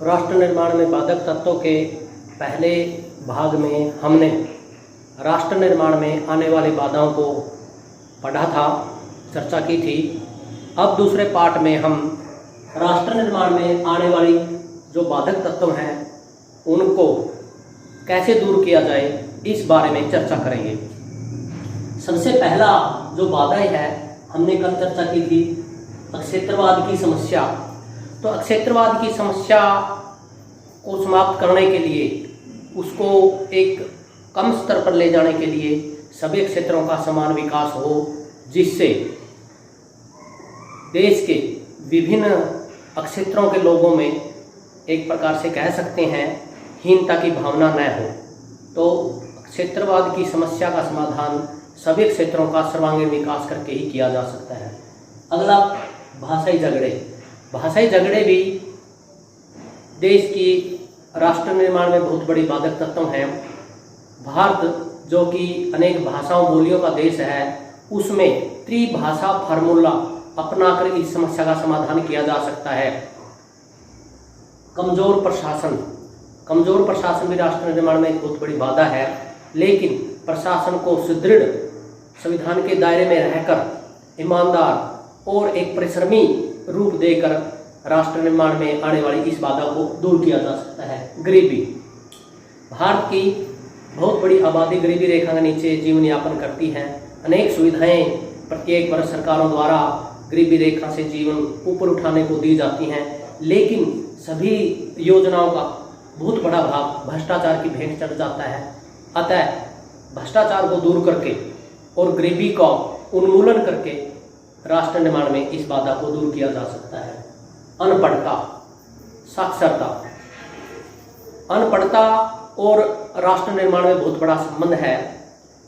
राष्ट्र निर्माण में बाधक तत्वों के पहले भाग में हमने राष्ट्र निर्माण में आने वाली बाधाओं को पढ़ा था, चर्चा की थी। अब दूसरे पार्ट में हम राष्ट्र निर्माण में आने वाली जो बाधक तत्व हैं उनको कैसे दूर किया जाए इस बारे में चर्चा करेंगे। सबसे पहला जो बाधा है, हमने कल चर्चा की थी अक्षेत्रवाद की समस्या। तो अक्षेत्रवाद की समस्या को समाप्त करने के लिए, उसको एक कम स्तर पर ले जाने के लिए सभी क्षेत्रों का समान विकास हो, जिससे देश के विभिन्न क्षेत्रों के लोगों में एक प्रकार से कह सकते हैं हीनता की भावना न हो। तो क्षेत्रवाद की समस्या का समाधान सभी क्षेत्रों का सर्वांगीण विकास करके ही किया जा सकता है। अगला, भाषाई झगड़े। भाषाई झगड़े भी देश की राष्ट्र निर्माण में बहुत बड़ी बाधक तत्व हैं। भारत जो कि अनेक भाषाओं बोलियों का देश है, उसमें त्रिभाषा फार्मूला अपनाकर इस समस्या का समाधान किया जा सकता है। कमजोर प्रशासन। कमजोर प्रशासन भी राष्ट्र निर्माण में एक बहुत बड़ी बाधा है, लेकिन प्रशासन को सुदृढ़ संविधान के दायरे में रहकर ईमानदार और एक परिश्रमी रूप देकर राष्ट्र निर्माण में आने वाली इस बाधा को दूर किया जा सकता है। गरीबी। भारत की बहुत बड़ी आबादी गरीबी रेखा के नीचे जीवन यापन करती है। अनेक सुविधाएं प्रत्येक वर्ष सरकारों द्वारा गरीबी रेखा से जीवन ऊपर उठाने को दी जाती हैं, लेकिन सभी योजनाओं का बहुत बड़ा भाग भ्रष्टाचार की भेंट चढ़ जाता है। अतः भ्रष्टाचार को दूर करके और गरीबी का उन्मूलन करके राष्ट्र निर्माण में इस बाधा को दूर किया जा सकता है। अनपढ़ता, साक्षरता। अनपढ़ता और राष्ट्र निर्माण में बहुत बड़ा संबंध है।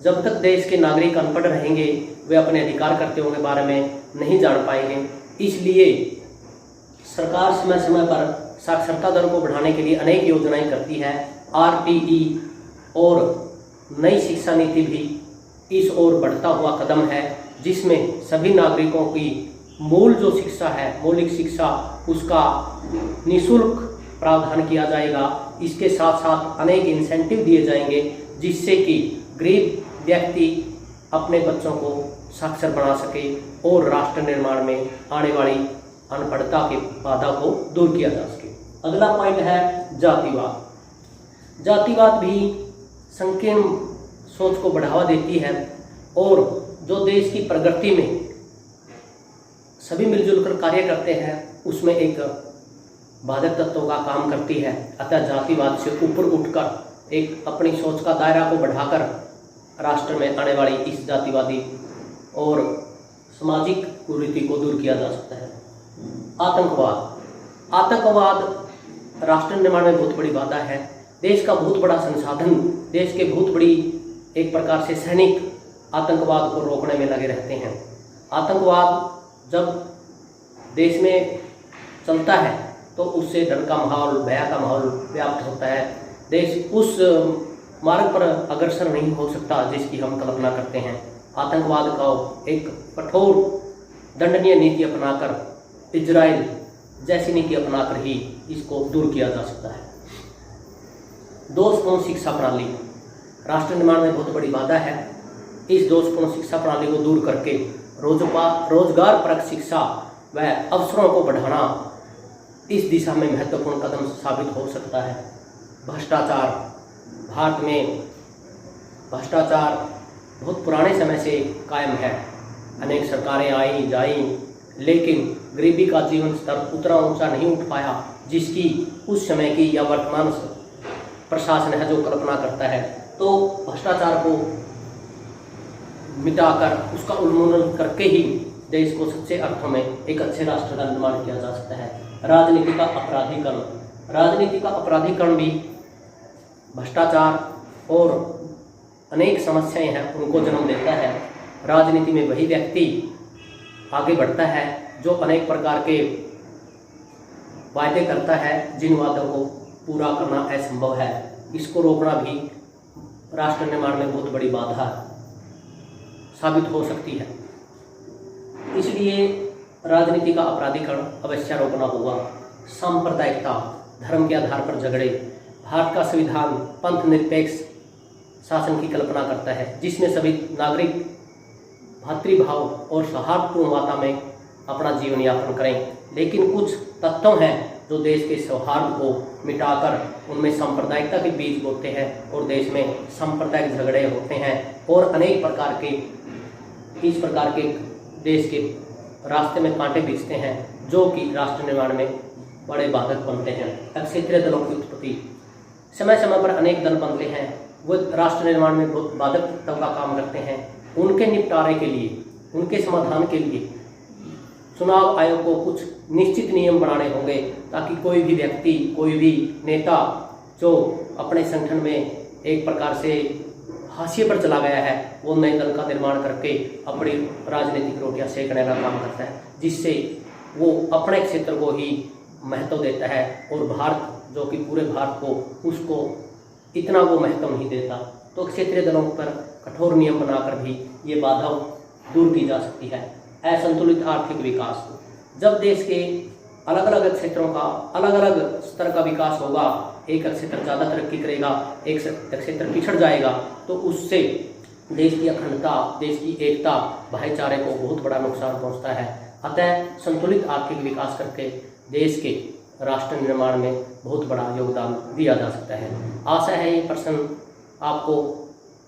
जब तक देश के नागरिक अनपढ़ रहेंगे, वे अपने अधिकार कर्तव्यों के बारे में नहीं जान पाएंगे। इसलिए सरकार समय समय पर साक्षरता दर को बढ़ाने के लिए अनेक योजनाएं करती है। RTE और नई शिक्षा नीति भी इस ओर बढ़ता हुआ कदम है, जिसमें सभी नागरिकों की मूल जो शिक्षा है, मौलिक शिक्षा, उसका निःशुल्क प्रावधान किया जाएगा। इसके साथ साथ अनेक इंसेंटिव दिए जाएंगे, जिससे कि गरीब व्यक्ति अपने बच्चों को साक्षर बना सके और राष्ट्र निर्माण में आने वाली अनपढ़ता की बाधा को दूर किया जा सके। अगला पॉइंट है जातिवाद। जातिवाद भी संकीर्ण सोच को बढ़ावा देती है और जो देश की प्रगति में सभी मिलजुल कर कार्य करते हैं, उसमें एक बाधक तत्व का काम करती है। अतः जातिवाद से ऊपर उठकर एक अपनी सोच का दायरा को बढ़ाकर राष्ट्र में आने वाली इस जातिवादी और सामाजिक कुरीति को दूर किया जा सकता है। आतंकवाद। आतंकवाद राष्ट्र निर्माण में बहुत बड़ी बाधा है। देश का बहुत बड़ा संसाधन, देश के बहुत बड़ी एक प्रकार से सैनिक आतंकवाद को रोकने में लगे रहते हैं। आतंकवाद जब देश में चलता है तो उससे डर का माहौल, भय का माहौल व्याप्त होता है। देश उस मार्ग पर अग्रसर नहीं हो सकता जिसकी हम कल्पना करते हैं। आतंकवाद का एक कठोर दंडनीय नीति अपनाकर, इजराइल जैसी नीति अपनाकर ही इसको दूर किया जा सकता है। दोषपूर्ण शिक्षा प्रणाली राष्ट्र निर्माण में बहुत बड़ी बाधा है। इस दोषपूर्ण शिक्षा प्रणाली को दूर करके रोजगार परक शिक्षा व अवसरों को बढ़ाना इस दिशा में महत्वपूर्ण कदम साबित हो सकता है। भ्रष्टाचार। भारत में भ्रष्टाचार बहुत पुराने समय से कायम है। अनेक सरकारें आई जाई, लेकिन गरीबी का जीवन स्तर उतना ऊंचा नहीं उठ पाया जिसकी उस समय की या वर्तमान प्रशासन है जो कल्पना करता है। तो भ्रष्टाचार को मिटाकर उसका उन्मूलन करके ही देश को सच्चे अर्थों में एक अच्छे राष्ट्र का निर्माण किया जा सकता है। राजनीति का अपराधीकरण। राजनीति का अपराधीकरण भी भ्रष्टाचार और अनेक समस्याएं हैं उनको जन्म देता है। राजनीति में वही व्यक्ति आगे बढ़ता है जो अनेक प्रकार के वायदे करता है, जिन वादों को पूरा करना असंभव है। इसको रोकना भी राष्ट्र निर्माण में बहुत बड़ी बाधा साबित हो सकती है। इसलिए राजनीति का अपराधीकरण अवश्य रोकना होगा। सांप्रदायिकता। धर्म के आधार पर झगड़े। भारत का संविधान पंथ निरपेक्ष शासन की कल्पना करता है, जिसमें सभी नागरिक भातृभाव और सौहार्दपूर्ण वाता में अपना जीवन यापन करें। लेकिन कुछ तत्व हैं जो देश के सौहार्द को मिटाकर उनमें सांप्रदायिकता के बीज बोते हैं और देश में सांप्रदायिक झगड़े होते हैं और अनेक प्रकार के इस प्रकार के देश के रास्ते में कांटे बिछते हैं, जो कि राष्ट्र निर्माण में बड़े बाधक बनते हैं। क्षेत्रीय दलों की उत्पत्ति, समय समय पर अनेक दल बनते हैं, वो राष्ट्र निर्माण में बहुत बाधक तत्व का काम करते हैं। उनके निपटारे के लिए, उनके समाधान के लिए चुनाव आयोग को कुछ निश्चित नियम बनाने होंगे, ताकि कोई भी व्यक्ति, कोई भी नेता जो अपने संगठन में एक प्रकार से हाशिए पर चला गया है, वो नए दल का निर्माण करके अपनी राजनीतिक रोटियां सेकने का काम करता है, जिससे वो अपने क्षेत्र को ही महत्व देता है और भारत, जो कि पूरे भारत को, उसको इतना वो महत्व नहीं देता। तो क्षेत्रीय दलों पर कठोर नियम बनाकर भी ये बाधा दूर की जा सकती है। असंतुलित आर्थिक विकास, जब देश के अलग अलग क्षेत्रों का अलग अलग स्तर का विकास होगा, एक क्षेत्र ज़्यादा तरक्की करेगा, एक क्षेत्र पिछड़ जाएगा, तो उससे देश की अखंडता, देश की एकता, भाईचारे को बहुत बड़ा नुकसान पहुंचता है। अतः संतुलित आर्थिक विकास करके देश के राष्ट्र निर्माण में बहुत बड़ा योगदान दिया जा सकता है। आशा है ये प्रश्न आपको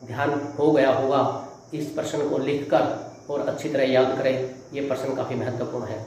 ध्यान हो गया होगा। इस प्रश्न को लिखकर और अच्छी तरह याद करें, ये प्रश्न काफ़ी महत्वपूर्ण है।